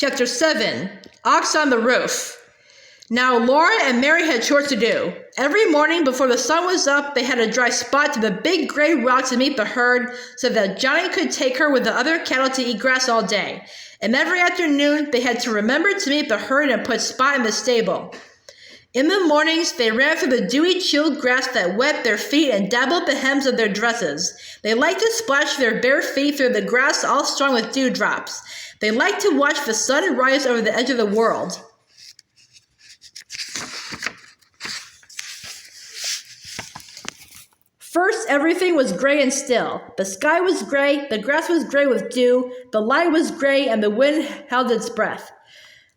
Chapter 7, Ox on the Roof. Now Laura and Mary had chores to do. Every morning before the sun was up, they had to drive Spot to the big gray rock to meet the herd so that Johnny could take her with the other cattle to eat grass all day. And every afternoon, they had to remember to meet the herd and put Spot in the stable. In the mornings, they ran through the dewy, chilled grass that wet their feet and dabbled the hems of their dresses. They liked to splash their bare feet through the grass all strung with dewdrops. They liked to watch the sun rise over the edge of the world. First, everything was gray and still. The sky was gray, the grass was gray with dew, the light was gray, and the wind held its breath.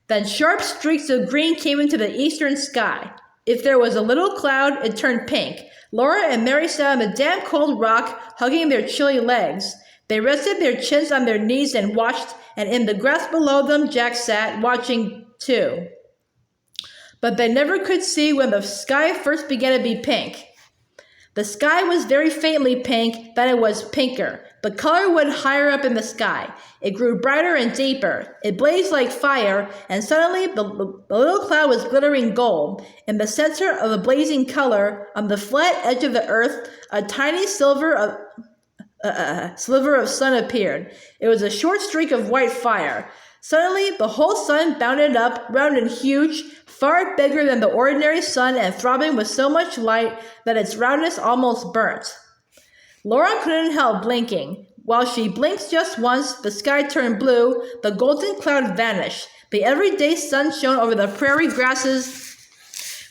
Then sharp streaks of green came into the eastern sky. If there was a little cloud, it turned pink. Laura and Mary sat on the damp cold rock, hugging their chilly legs. They rested their chins on their knees and watched, and in the grass below them Jack sat, watching too. But they never could see when the sky first began to be pink. The sky was very faintly pink, then it was pinker. The color went higher up in the sky. It grew brighter and deeper. It blazed like fire, and suddenly the little cloud was glittering gold. In the center of the blazing color, on the flat edge of the earth, a tiny sliver of sun appeared. It was a short streak of white fire. Suddenly, the whole sun bounded up, round and huge, far bigger than the ordinary sun and throbbing with so much light that its roundness almost burnt. Laura couldn't help blinking. While she blinked just once, the sky turned blue, the golden cloud vanished. The everyday sun shone over the prairie grasses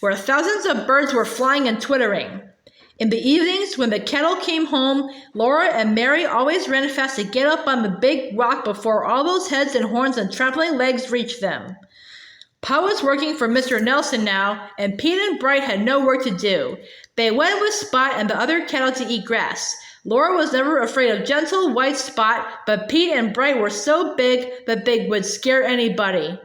where thousands of birds were flying and twittering. In the evenings, when the cattle came home, Laura and Mary always ran fast to get up on the big rock before all those heads and horns and trampling legs reached them. Pa was working for Mr. Nelson now, and Pete and Bright had no work to do. They went with Spot and the other cattle to eat grass. Laura was never afraid of gentle white Spot, but Pete and Bright were so big that they would scare anybody.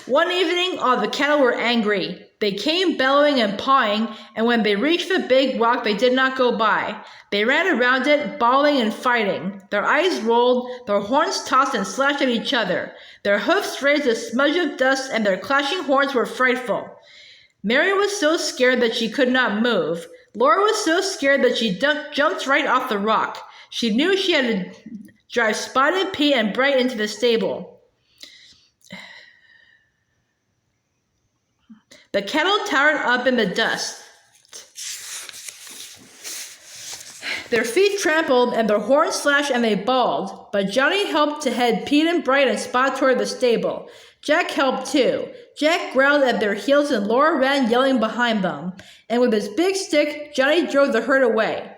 One evening, all the cattle were angry. They came bellowing and pawing, and when they reached the big rock, they did not go by. They ran around it, bawling and fighting. Their eyes rolled, their horns tossed and slashed at each other. Their hoofs raised a smudge of dust, and their clashing horns were frightful. Mary was so scared that she could not move. Laura was so scared that she jumped right off the rock. She knew she had to drive Spot and Pete and Bright into the stable. The cattle towered up in the dust. Their feet trampled and their horns slashed and they bawled, but Johnny helped to head Pete and Bright and Spot toward the stable. Jack helped too. Jack growled at their heels and Laura ran yelling behind them, and with his big stick, Johnny drove the herd away.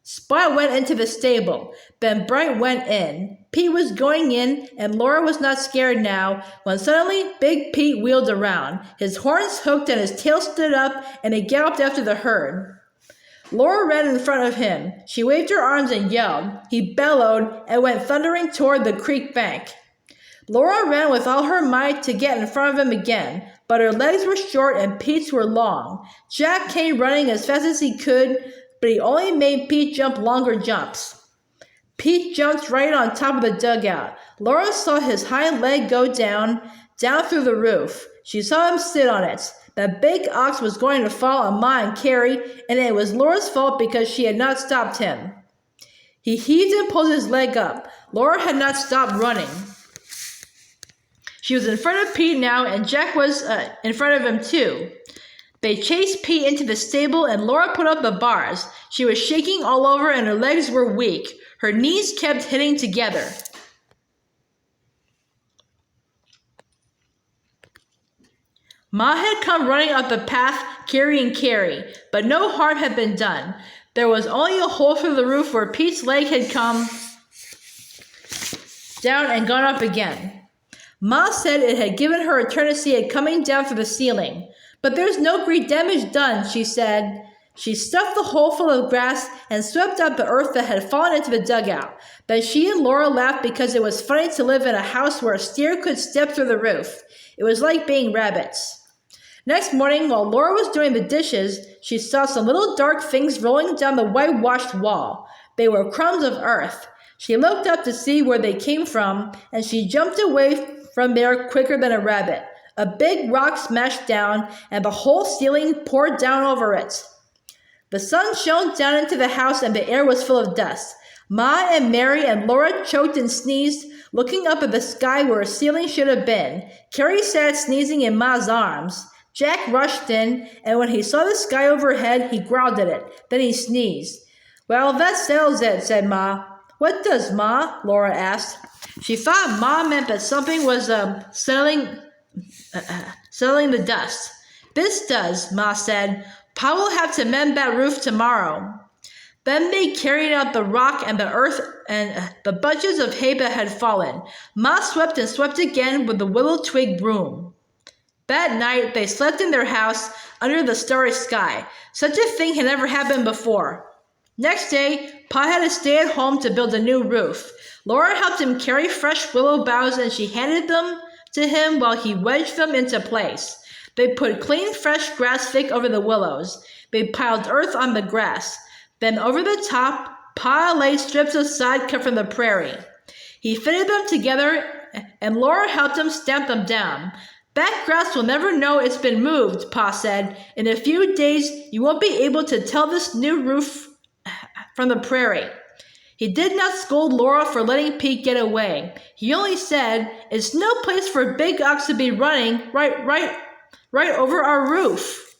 Spot went into the stable. Then Bright went in. Pete was going in, and Laura was not scared now, when suddenly Big Pete wheeled around. His horns hooked and his tail stood up, and he galloped after the herd. Laura ran in front of him. She waved her arms and yelled. He bellowed and went thundering toward the creek bank. Laura ran with all her might to get in front of him again, but her legs were short and Pete's were long. Jack came running as fast as he could, but he only made Pete jump longer jumps. Pete jumped right on top of the dugout. Laura saw his hind leg go down through the roof. She saw him sit on it. That big ox was going to fall on Ma and Carrie, and it was Laura's fault because she had not stopped him. He heaved and pulled his leg up. Laura had not stopped running. She was in front of Pete now, and Jack was in front of him too. They chased Pete into the stable, and Laura put up the bars. She was shaking all over, and her legs were weak. Her knees kept hitting together. Ma had come running up the path, carrying Carrie, but no harm had been done. There was only a hole through the roof where Pete's leg had come down and gone up again. Ma said it had given her a turn to see it coming down through the ceiling. But there's no great damage done, she said. She stuffed the hole full of grass and swept up the earth that had fallen into the dugout. Then she and Laura laughed because it was funny to live in a house where a steer could step through the roof. It was like being rabbits. Next morning, while Laura was doing the dishes, she saw some little dark things rolling down the whitewashed wall. They were crumbs of earth. She looked up to see where they came from, and she jumped away from there quicker than a rabbit. A big rock smashed down, and the whole ceiling poured down over it. The sun shone down into the house, and the air was full of dust. Ma and Mary and Laura choked and sneezed, looking up at the sky where a ceiling should have been. Carrie sat sneezing in Ma's arms. Jack rushed in, and when he saw the sky overhead, he growled at it. Then he sneezed. "Well, that settles it," said Ma. "What does, Ma?" Laura asked. She thought Ma meant that something was settling the dust. "This does," Ma said. "Pa will have to mend that roof tomorrow." Then they carried out the rock and the earth and the bunches of hay that had fallen. Ma swept and swept again with the willow twig broom. That night, they slept in their house under the starry sky. Such a thing had never happened before. Next day, Pa had to stay at home to build a new roof. Laura helped him carry fresh willow boughs, and she handed them to him while he wedged them into place. They put clean, fresh grass thick over the willows. They piled earth on the grass. Then over the top, Pa laid strips of sod cut from the prairie. He fitted them together, and Laura helped him stamp them down. "That grass will never know it's been moved," Pa said. "In a few days, you won't be able to tell this new roof from the prairie." He did not scold Laura for letting Pete get away. He only said, "It's no place for a big ox to be running right over our roof."